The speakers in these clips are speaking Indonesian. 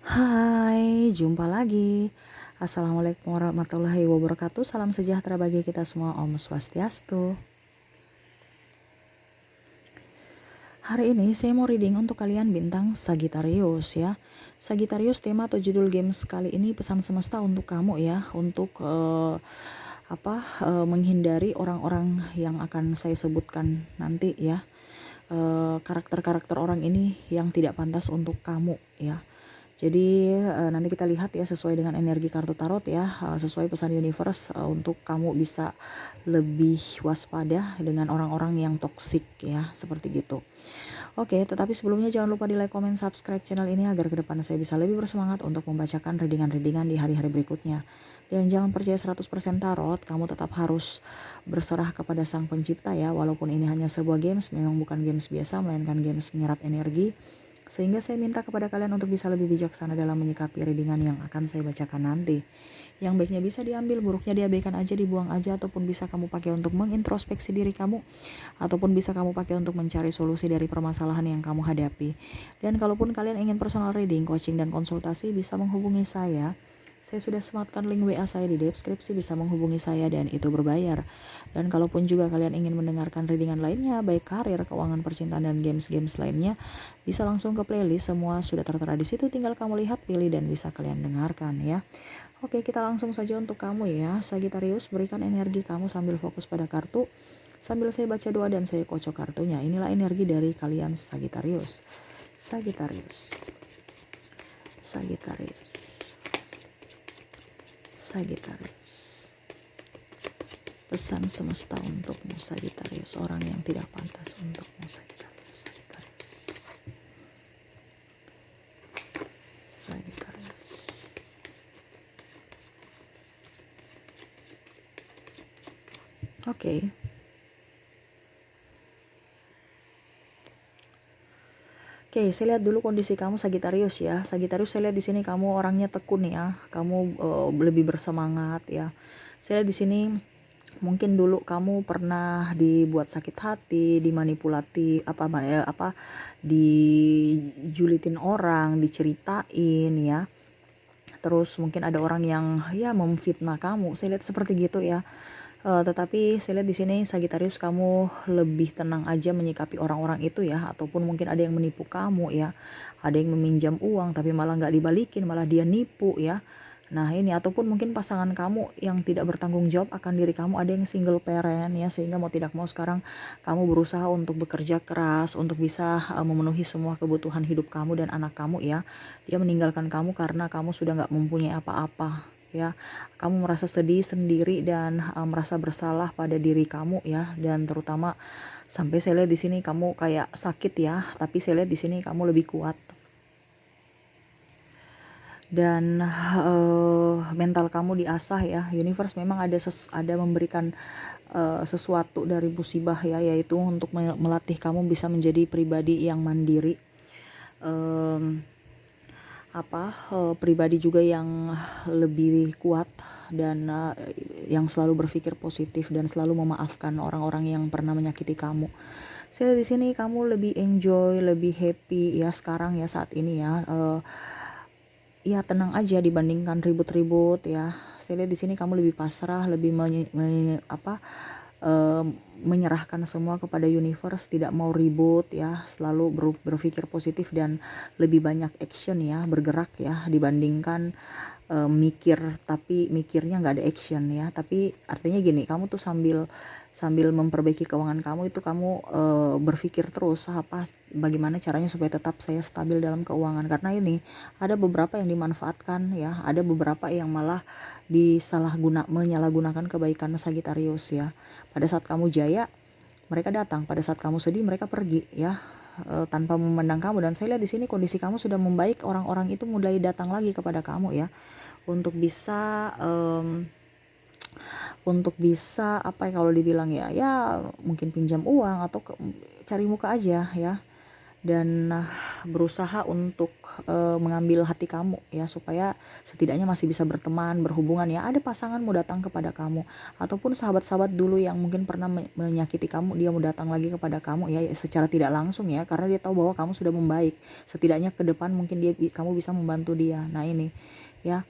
Hai, jumpa lagi. Assalamualaikum warahmatullahi wabarakatuh. Salam sejahtera bagi kita semua. Om Swastiastu. Hari ini saya mau reading untuk kalian bintang Sagittarius ya. Sagittarius, tema atau judul games kali ini pesan semesta untuk kamu ya, untuk menghindari orang-orang yang akan saya sebutkan nanti ya. Karakter-karakter orang ini yang tidak pantas untuk kamu ya. Jadi nanti kita lihat ya sesuai dengan energi kartu tarot ya, sesuai pesan universe untuk kamu bisa lebih waspada dengan orang-orang yang toksik ya, seperti gitu. Oke, tetapi sebelumnya jangan lupa di like, comment, subscribe channel ini agar ke depan saya bisa lebih bersemangat untuk membacakan readingan-readingan di hari-hari berikutnya. Dan jangan percaya 100% tarot, kamu tetap harus berserah kepada Sang Pencipta ya, walaupun ini hanya sebuah games, memang bukan games biasa, melainkan games menyerap energi. Sehingga saya minta kepada kalian untuk bisa lebih bijaksana dalam menyikapi readingan yang akan saya bacakan nanti. Yang baiknya bisa diambil, buruknya diabaikan aja, dibuang aja, ataupun bisa kamu pakai untuk mengintrospeksi diri kamu, ataupun bisa kamu pakai untuk mencari solusi dari permasalahan yang kamu hadapi. Dan kalaupun kalian ingin personal reading, coaching, dan konsultasi, bisa menghubungi saya. Saya sudah sematkan link WA saya di deskripsi, bisa menghubungi saya dan itu berbayar. Dan kalaupun juga kalian ingin mendengarkan readingan lainnya, baik karir, keuangan, percintaan, dan games-games lainnya, bisa langsung ke playlist, semua sudah tertera di situ, tinggal kamu lihat, pilih, dan bisa kalian dengarkan ya. Oke, kita langsung saja untuk kamu ya, Sagittarius. Berikan energi kamu sambil fokus pada kartu, sambil saya baca doa dan saya kocok kartunya. Inilah energi dari kalian Sagittarius. Sagittarius. Sagittarius. Sagittarius. Pesan semesta untukmu Sagittarius, orang yang tidak pantas untukmu Sagittarius. Sagittarius. Oke. Oke, saya lihat dulu kondisi kamu Sagittarius ya. Sagittarius, saya lihat di sini kamu orangnya tekun ya. Kamu lebih bersemangat ya. Saya lihat di sini mungkin dulu kamu pernah dibuat sakit hati, dimanipulasi, dijulitin orang, diceritain ya. Terus mungkin ada orang yang ya memfitnah kamu. Saya lihat seperti gitu ya. Tetapi saya lihat di sini Sagittarius, kamu lebih tenang aja menyikapi orang-orang itu ya, ataupun mungkin ada yang menipu kamu ya, ada yang meminjam uang tapi malah nggak dibalikin, malah dia nipu ya. Nah ini, ataupun mungkin pasangan kamu yang tidak bertanggung jawab akan diri kamu, ada yang single parent ya, sehingga mau tidak mau sekarang kamu berusaha untuk bekerja keras untuk bisa memenuhi semua kebutuhan hidup kamu dan anak kamu ya. Dia meninggalkan kamu karena kamu sudah nggak mempunyai apa-apa ya. Kamu merasa sedih sendiri dan merasa bersalah pada diri kamu ya, dan terutama sampai saya lihat di sini kamu kayak sakit ya, tapi saya lihat di sini kamu lebih kuat. Dan mental kamu diasah ya. Universe memang ada memberikan sesuatu dari musibah ya, yaitu untuk melatih kamu bisa menjadi pribadi yang mandiri. Pribadi juga yang lebih kuat dan yang selalu berpikir positif dan selalu memaafkan orang-orang yang pernah menyakiti kamu. Saya di sini kamu lebih enjoy, lebih happy ya sekarang ya, saat ini ya. Ya tenang aja dibandingkan ribut-ribut ya. Saya lihat di sini kamu lebih pasrah, lebih menyerahkan semua kepada universe, tidak mau ribut ya, selalu berpikir positif dan lebih banyak action ya, bergerak ya, dibandingkan mikir tapi mikirnya nggak ada action ya. Tapi artinya gini, kamu tuh sambil memperbaiki keuangan kamu itu kamu berpikir terus bagaimana caranya supaya tetap saya stabil dalam keuangan, karena ini ada beberapa yang dimanfaatkan ya, ada beberapa yang malah menyalahgunakan kebaikan Sagittarius ya. Pada saat kamu jaya mereka datang, pada saat kamu sedih mereka pergi ya, tanpa memandang kamu. Dan saya lihat di sini kondisi kamu sudah membaik, orang-orang itu mulai datang lagi kepada kamu ya, untuk bisa kalau dibilang ya mungkin pinjam uang atau cari muka aja ya. dan berusaha untuk mengambil hati kamu ya, supaya setidaknya masih bisa berteman, berhubungan ya. Ada pasangan mau datang kepada kamu, ataupun sahabat-sahabat dulu yang mungkin pernah menyakiti kamu, dia mau datang lagi kepada kamu ya, secara tidak langsung ya, karena dia tahu bahwa kamu sudah membaik. Setidaknya ke depan mungkin kamu bisa membantu dia. Nah ini ya,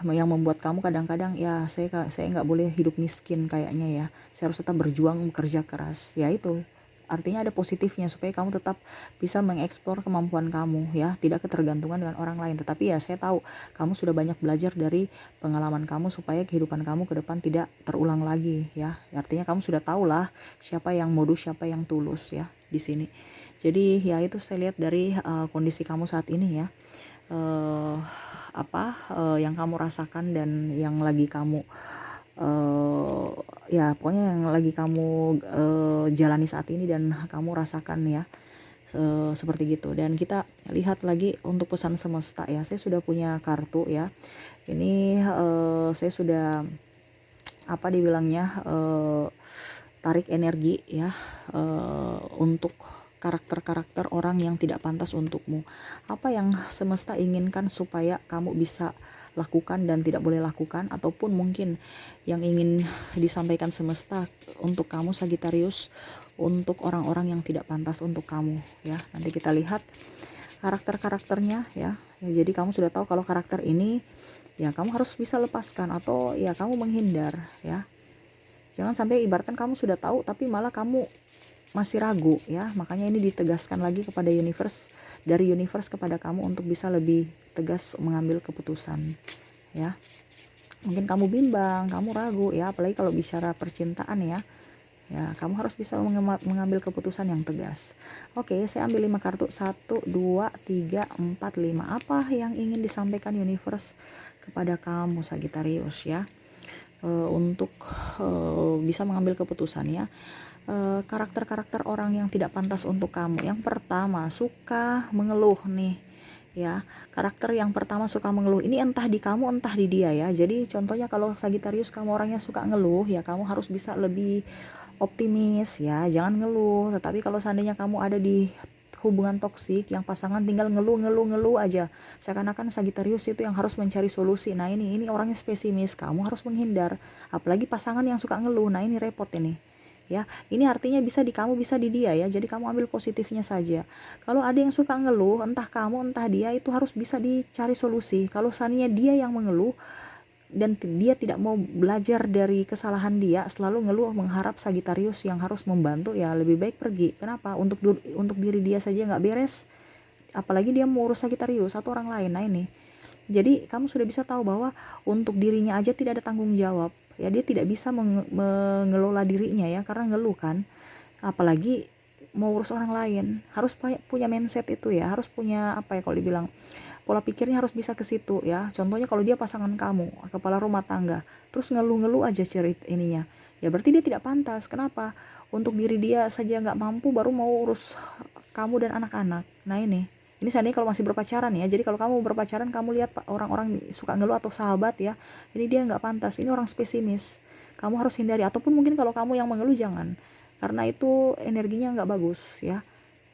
yang membuat kamu kadang-kadang ya, saya nggak boleh hidup miskin kayaknya ya, saya harus tetap berjuang, bekerja keras ya. Itu artinya ada positifnya, supaya kamu tetap bisa mengeksplor kemampuan kamu ya, tidak ketergantungan dengan orang lain. Tetapi ya saya tahu kamu sudah banyak belajar dari pengalaman kamu, supaya kehidupan kamu ke depan tidak terulang lagi ya. Artinya kamu sudah tahu lah siapa yang modus, siapa yang tulus ya di sini. Jadi ya itu saya lihat dari kondisi kamu saat ini ya, uh, yang kamu rasakan dan yang lagi kamu ya pokoknya yang lagi kamu jalani saat ini dan kamu rasakan ya, seperti gitu. Dan kita lihat lagi untuk pesan semesta ya, saya sudah punya kartu ya ini, saya sudah dibilangnya, tarik energi ya, untuk karakter-karakter orang yang tidak pantas untukmu. Apa yang semesta inginkan supaya kamu bisa lakukan dan tidak boleh lakukan, ataupun mungkin yang ingin disampaikan semesta untuk kamu Sagittarius, untuk orang-orang yang tidak pantas untuk kamu ya. Nanti kita lihat karakter-karakternya ya. Jadi kamu sudah tahu kalau karakter ini ya kamu harus bisa lepaskan, atau ya kamu menghindar ya. Jangan sampai ibaratkan kamu sudah tahu tapi malah kamu masih ragu ya. Makanya ini ditegaskan lagi kepada universe, dari universe kepada kamu, untuk bisa lebih tegas mengambil keputusan ya. Mungkin kamu bimbang, kamu ragu ya, apalagi kalau bicara percintaan ya. Ya, kamu harus bisa mengambil keputusan yang tegas. Oke, saya ambil 5 kartu. 1, 2, 3, 4, 5. Apa yang ingin disampaikan universe kepada kamu Sagittarius ya, untuk bisa mengambil keputusan ya. Karakter-karakter orang yang tidak pantas untuk kamu. Yang pertama, suka mengeluh nih ya. Karakter yang pertama suka mengeluh. Ini entah di kamu entah di dia ya. Jadi contohnya kalau Sagittarius kamu orangnya suka ngeluh ya, kamu harus bisa lebih optimis ya, jangan ngeluh. Tetapi kalau seandainya kamu ada di hubungan toksik yang pasangan tinggal ngeluh aja, seakan-akan Sagittarius itu yang harus mencari solusi. Nah ini orangnya pesimis, kamu harus menghindar. Apalagi pasangan yang suka ngeluh, nah ini repot ini ya. Ini artinya bisa di kamu bisa di dia ya, jadi kamu ambil positifnya saja. Kalau ada yang suka ngeluh, entah kamu entah dia, itu harus bisa dicari solusi. Kalau seandainya dia yang mengeluh dan dia tidak mau belajar dari kesalahan dia, selalu ngeluh mengharap Sagittarius yang harus membantu, ya lebih baik pergi. Kenapa? Untuk diri dia saja nggak beres, apalagi dia mau urus Sagittarius atau orang lain. Nah ini, jadi kamu sudah bisa tahu bahwa untuk dirinya aja tidak ada tanggung jawab ya, dia tidak bisa mengelola dirinya ya, karena ngeluh kan, apalagi mau urus orang lain. Harus punya mindset itu ya, harus punya kalau dibilang pola pikirnya harus bisa ke situ ya. Contohnya kalau dia pasangan kamu, kepala rumah tangga, terus ngeluh-ngeluh aja cerit ininya, ya berarti dia tidak pantas. Kenapa? Untuk diri dia saja nggak mampu, baru mau urus kamu dan anak-anak. Nah ini seandainya kalau masih berpacaran ya. Jadi kalau kamu berpacaran, kamu lihat orang-orang suka ngeluh atau sahabat ya, ini dia nggak pantas, ini orang pesimis, kamu harus hindari. Ataupun mungkin kalau kamu yang mengeluh, jangan, karena itu energinya nggak bagus ya.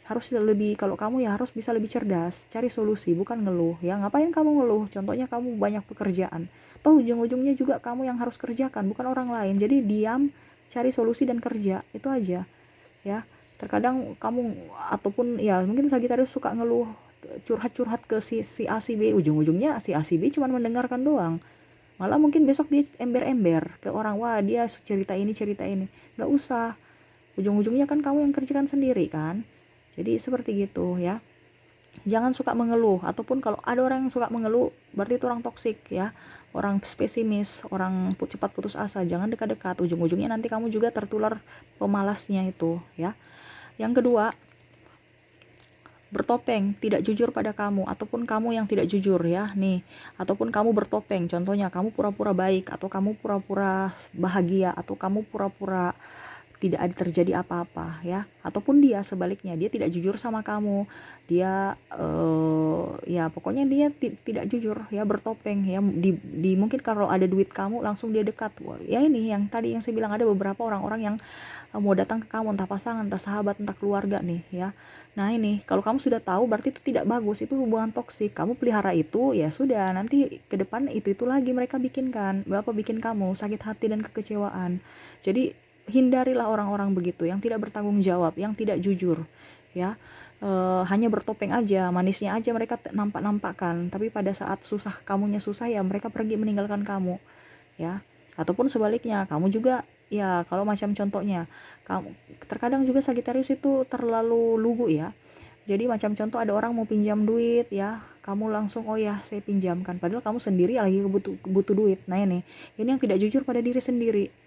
Harus lebih, kalau kamu ya harus bisa lebih cerdas, cari solusi, bukan ngeluh ya. Ngapain kamu ngeluh? Contohnya kamu banyak pekerjaan, toh ujung-ujungnya juga kamu yang harus kerjakan, bukan orang lain. Jadi diam, cari solusi dan kerja, itu aja ya. Terkadang kamu, ataupun ya mungkin Sagittarius suka ngeluh, curhat-curhat ke si A si B, ujung-ujungnya si A si B cuma mendengarkan doang. Malah mungkin besok dia ember-ember ke orang, wah dia cerita ini, nggak usah. Ujung-ujungnya kan kamu yang kerjakan sendiri kan. Jadi seperti gitu ya. Jangan suka mengeluh, ataupun kalau ada orang yang suka mengeluh, berarti itu orang toksik ya, orang pesimis, orang cepat putus asa. Jangan dekat-dekat, ujung-ujungnya nanti kamu juga tertular pemalasnya itu ya. Yang kedua, bertopeng, tidak jujur pada kamu, ataupun kamu yang tidak jujur ya nih, ataupun kamu bertopeng, contohnya kamu pura-pura baik, atau kamu pura-pura bahagia, atau kamu pura-pura tidak ada terjadi apa-apa ya. Ataupun dia sebaliknya, dia tidak jujur sama kamu, dia ya pokoknya dia tidak jujur ya, bertopeng ya. Di mungkin kalau ada duit kamu langsung dia dekat. Ya ini yang tadi yang saya bilang, ada beberapa orang-orang yang mau datang ke kamu, entah pasangan, entah sahabat, entah keluarga nih ya. Nah ini, kalau kamu sudah tahu berarti itu tidak bagus, itu hubungan toksik. Kamu pelihara itu, ya sudah, nanti ke depan itu lagi mereka bikinkan, bikin kamu sakit hati dan kekecewaan. Jadi hindarilah orang-orang begitu, yang tidak bertanggung jawab, yang tidak jujur, ya. Hanya bertopeng aja, manisnya aja mereka nampak-nampakkan, tapi pada saat susah, kamunya susah ya mereka pergi meninggalkan kamu, ya. Ataupun sebaliknya, kamu juga ya, kalau macam contohnya kamu, terkadang juga Sagitarius itu terlalu lugu ya. Jadi macam contoh ada orang mau pinjam duit ya, kamu langsung oh ya saya pinjamkan, padahal kamu sendiri lagi butuh duit. Nah ini yang tidak jujur pada diri sendiri.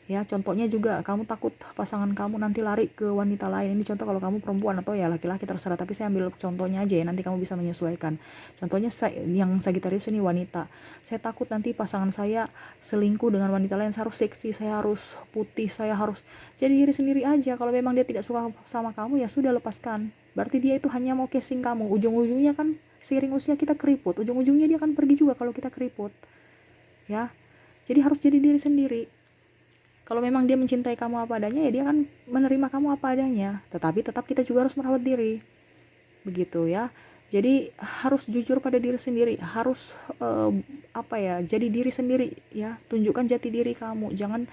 Ya, contohnya juga kamu takut pasangan kamu nanti lari ke wanita lain. Ini contoh kalau kamu perempuan atau ya laki-laki terserah, tapi saya ambil contohnya aja ya, nanti kamu bisa menyesuaikan. Contohnya yang Sagittarius ini wanita. Saya takut nanti pasangan saya selingkuh dengan wanita lain, saya harus seksi, saya harus putih, saya harus jadi diri sendiri aja. Kalau memang dia tidak suka sama kamu ya sudah, lepaskan. Berarti dia itu hanya mau casing kamu. Ujung-ujungnya kan seiring usia kita keriput. Ujung-ujungnya dia akan pergi juga kalau kita keriput. Ya. Jadi harus jadi diri sendiri. Kalau memang dia mencintai kamu apa adanya, ya dia akan menerima kamu apa adanya. Tetapi tetap kita juga harus merawat diri. Begitu ya. Jadi harus jujur pada diri sendiri, harus jadi diri sendiri ya. Tunjukkan jati diri kamu. Jangan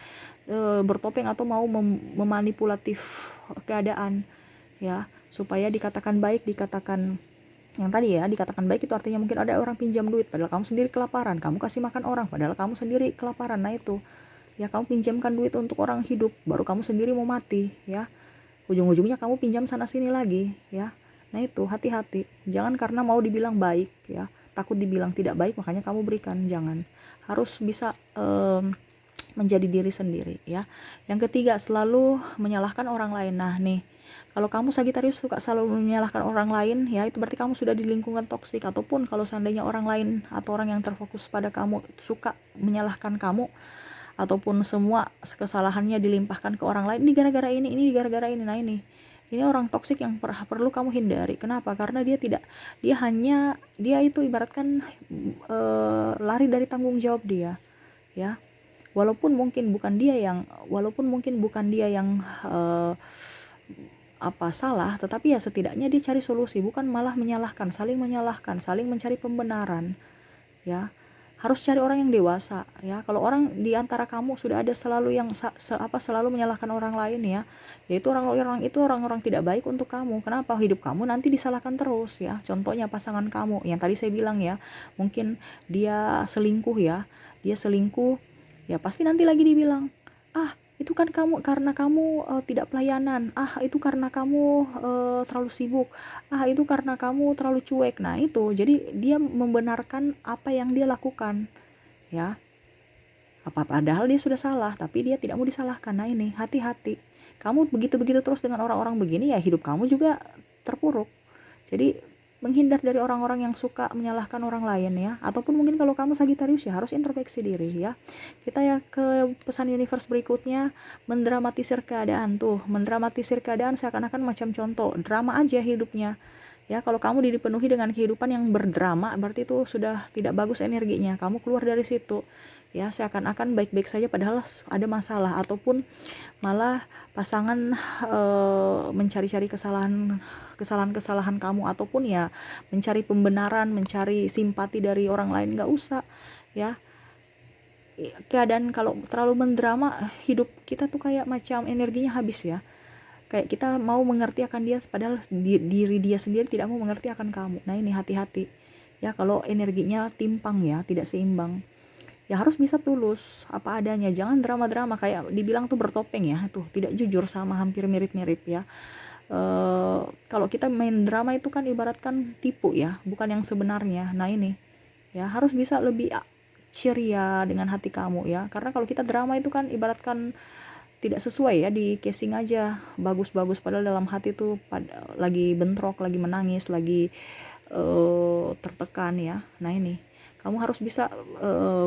bertopeng atau mau memanipulatif keadaan ya, supaya dikatakan baik, dikatakan yang tadi ya, dikatakan baik itu artinya mungkin ada orang pinjam duit padahal kamu sendiri kelaparan, kamu kasih makan orang padahal kamu sendiri kelaparan. Nah itu ya, kamu pinjamkan duit untuk orang hidup baru kamu sendiri mau mati ya, ujung-ujungnya kamu pinjam sana sini lagi ya. Nah itu hati-hati, jangan karena mau dibilang baik ya, takut dibilang tidak baik makanya kamu berikan. Jangan, harus bisa menjadi diri sendiri ya. Yang ketiga, selalu menyalahkan orang lain. Nah nih, kalau kamu Sagitarius suka selalu menyalahkan orang lain ya, itu berarti kamu sudah di lingkungan toksik. Ataupun kalau seandainya orang lain atau orang yang terfokus pada kamu suka menyalahkan kamu, ataupun semua kesalahannya dilimpahkan ke orang lain, ini gara-gara ini gara-gara ini. Nah ini orang toksik yang perlu kamu hindari. Kenapa? Karena dia itu ibaratkan lari dari tanggung jawab dia ya. Walaupun mungkin bukan dia yang salah, tetapi ya setidaknya dia cari solusi, bukan malah menyalahkan, saling mencari pembenaran ya. Harus cari orang yang dewasa ya. Kalau orang di antara kamu sudah ada selalu yang selalu menyalahkan orang lain ya, yaitu orang-orang tidak baik untuk kamu. Kenapa? Hidup kamu nanti disalahkan terus ya. Contohnya pasangan kamu yang tadi saya bilang ya, mungkin dia selingkuh ya, pasti nanti lagi dibilang, itu kan karena kamu tidak pelayanan, itu karena kamu terlalu sibuk, itu karena kamu terlalu cuek. Nah itu, jadi dia membenarkan apa yang dia lakukan ya, padahal dia sudah salah tapi dia tidak mau disalahkan. Nah ini hati-hati, kamu begitu-begitu terus dengan orang-orang begini ya, hidup kamu juga terpuruk. Jadi menghindar dari orang-orang yang suka menyalahkan orang lain ya. Ataupun mungkin kalau kamu Sagitarius ya harus introspeksi diri ya. Kita ya ke pesan universe berikutnya, mendramatisir keadaan. Tuh, mendramatisir keadaan seakan-akan macam contoh drama aja hidupnya ya. Kalau kamu dipenuhi dengan kehidupan yang berdrama, berarti itu sudah tidak bagus energinya. Kamu keluar dari situ ya, seakan-akan baik-baik saja padahal ada masalah. Ataupun malah pasangan mencari-cari kesalahan kamu, ataupun ya mencari pembenaran, mencari simpati dari orang lain. Nggak usah ya. Keadaan kalau terlalu mendrama, hidup kita tuh kayak macam energinya habis ya, kayak kita mau mengerti akan dia padahal diri dia sendiri tidak mau mengerti akan kamu. Nah ini hati-hati ya, kalau energinya timpang ya, tidak seimbang ya. Harus bisa tulus apa adanya, jangan drama-drama kayak dibilang tuh bertopeng ya, tuh tidak jujur, sama hampir mirip-mirip ya. Kalau kita main drama itu kan ibaratkan tipu ya, bukan yang sebenarnya. Nah ini ya, harus bisa lebih ceria dengan hati kamu ya, karena kalau kita drama itu kan ibaratkan tidak sesuai ya, di casing aja bagus-bagus padahal dalam hati tuh lagi bentrok, lagi menangis, lagi tertekan ya. Nah ini kamu harus bisa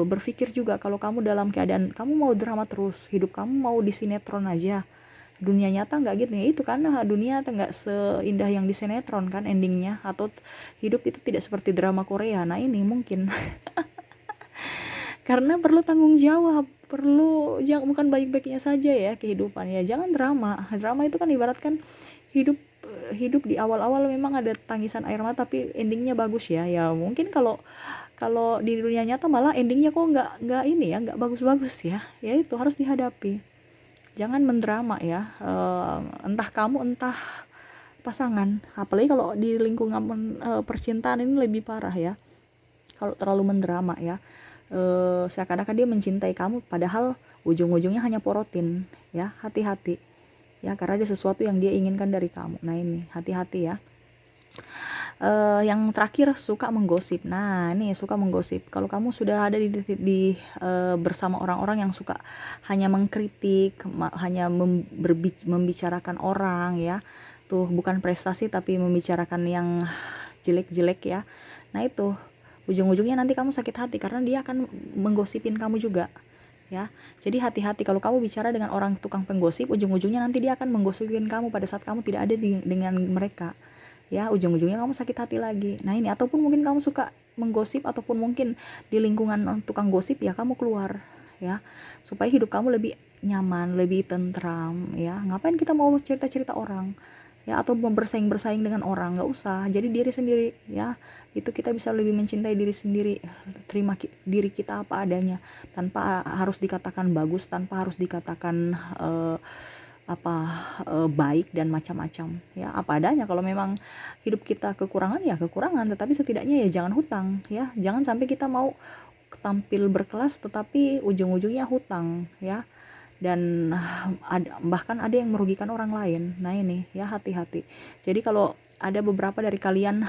berpikir juga, kalau kamu dalam keadaan kamu mau drama terus, hidup kamu mau di sinetron aja, dunia nyata nggak gitu ya. Itu karena dunia nggak seindah yang di sinetron kan endingnya, atau hidup itu tidak seperti drama Korea. Nah ini mungkin karena perlu tanggung jawab, bukan baik-baiknya saja ya kehidupan ya. Jangan drama itu kan ibaratkan hidup hidup di awal-awal memang ada tangisan air mata tapi endingnya bagus ya. Ya mungkin kalau kalau di dunia nyata malah endingnya kok nggak ini ya, nggak bagus-bagus ya. Ya itu harus dihadapi. Jangan mendrama ya. Entah kamu entah pasangan. Apalagi kalau di lingkungan percintaan ini lebih parah ya. Kalau terlalu mendrama ya. Seakan-akan dia mencintai kamu padahal ujung-ujungnya hanya porotin ya. Hati-hati ya, karena ada sesuatu yang dia inginkan dari kamu. Nah ini hati-hati ya. Yang terakhir suka menggosip. Nah ini suka menggosip, kalau kamu sudah ada bersama orang-orang yang suka hanya mengkritik, hanya membicarakan orang ya, tuh bukan prestasi tapi membicarakan yang jelek-jelek ya. Nah itu ujung-ujungnya nanti kamu sakit hati karena dia akan menggosipin kamu juga ya. Jadi hati-hati kalau kamu bicara dengan orang tukang penggosip, ujung-ujungnya nanti dia akan menggosipin kamu pada saat kamu tidak ada dengan mereka ya. Ujung-ujungnya kamu sakit hati lagi. Nah ini, ataupun mungkin kamu suka menggosip, ataupun mungkin di lingkungan tukang gosip ya, kamu keluar ya, supaya hidup kamu lebih nyaman, lebih tentram ya. Ngapain kita mau cerita-cerita orang ya, atau bersaing-bersaing dengan orang, nggak usah. Jadi diri sendiri ya, itu kita bisa lebih mencintai diri sendiri, terima diri kita apa adanya, tanpa harus dikatakan bagus, tanpa harus dikatakan baik dan macam-macam ya, apa adanya. Kalau memang hidup kita kekurangan ya kekurangan, tetapi setidaknya ya jangan hutang ya. Jangan sampai kita mau tampil berkelas tetapi ujung-ujungnya hutang ya, dan bahkan ada yang merugikan orang lain. Nah ini ya, hati-hati. Jadi kalau ada beberapa dari kalian,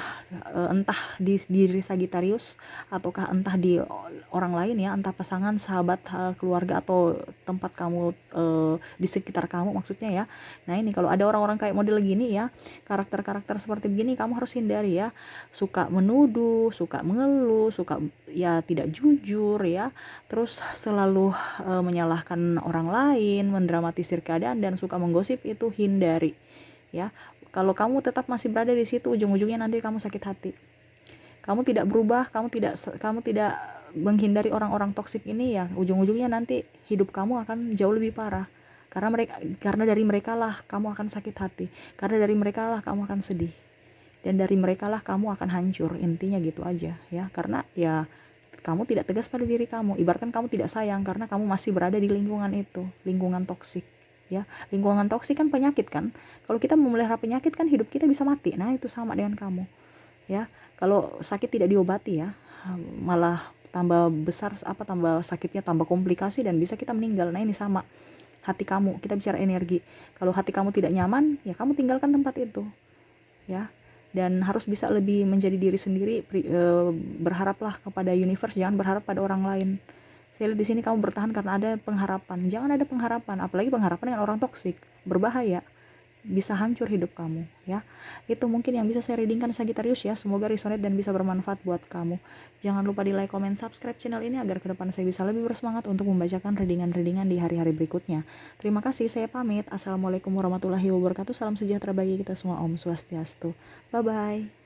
entah di diri Sagittarius ataukah entah di orang lain ya, entah pasangan, sahabat, keluarga, atau tempat kamu, di sekitar kamu maksudnya ya. Nah ini kalau ada orang-orang kayak model gini ya, karakter-karakter seperti begini, kamu harus hindari ya. Suka menuduh, suka mengeluh, suka ya tidak jujur ya, terus selalu menyalahkan orang lain, mendramatisir keadaan, dan suka menggosip, itu hindari ya. Kalau kamu tetap masih berada di situ, ujung-ujungnya nanti kamu sakit hati. Kamu tidak berubah, kamu tidak menghindari orang-orang toksik ini ya, ujung-ujungnya nanti hidup kamu akan jauh lebih parah. Karena dari mereka lah kamu akan sakit hati. Karena dari mereka lah kamu akan sedih. Dan dari mereka lah kamu akan hancur. Intinya gitu aja ya. Karena ya kamu tidak tegas pada diri kamu. Ibaratkan kamu tidak sayang karena kamu masih berada di lingkungan itu, lingkungan toksik ya. Lingkungan toksik kan penyakit kan. Kalau kita memelihara penyakit kan hidup kita bisa mati. Nah itu sama dengan kamu ya. Kalau sakit tidak diobati ya, malah tambah besar, tambah sakitnya, tambah komplikasi, dan bisa kita meninggal. Nah ini sama hati kamu, kita bicara energi. Kalau hati kamu tidak nyaman ya, kamu tinggalkan tempat itu ya. Dan harus bisa lebih menjadi diri sendiri. Berharaplah kepada universe, jangan berharap pada orang lain. Saya lihat di sini kamu bertahan karena ada pengharapan. Jangan ada pengharapan, apalagi pengharapan dengan orang toksik, berbahaya, bisa hancur hidup kamu ya. Itu mungkin yang bisa saya readingkan Sagittarius ya. Semoga resonate dan bisa bermanfaat buat kamu. Jangan lupa di like, comment, subscribe channel ini agar ke depan saya bisa lebih bersemangat untuk membacakan readingan-readingan di hari-hari berikutnya. Terima kasih, saya pamit. Assalamualaikum warahmatullahi wabarakatuh. Salam sejahtera bagi kita semua. Om Swastiastu. Bye bye.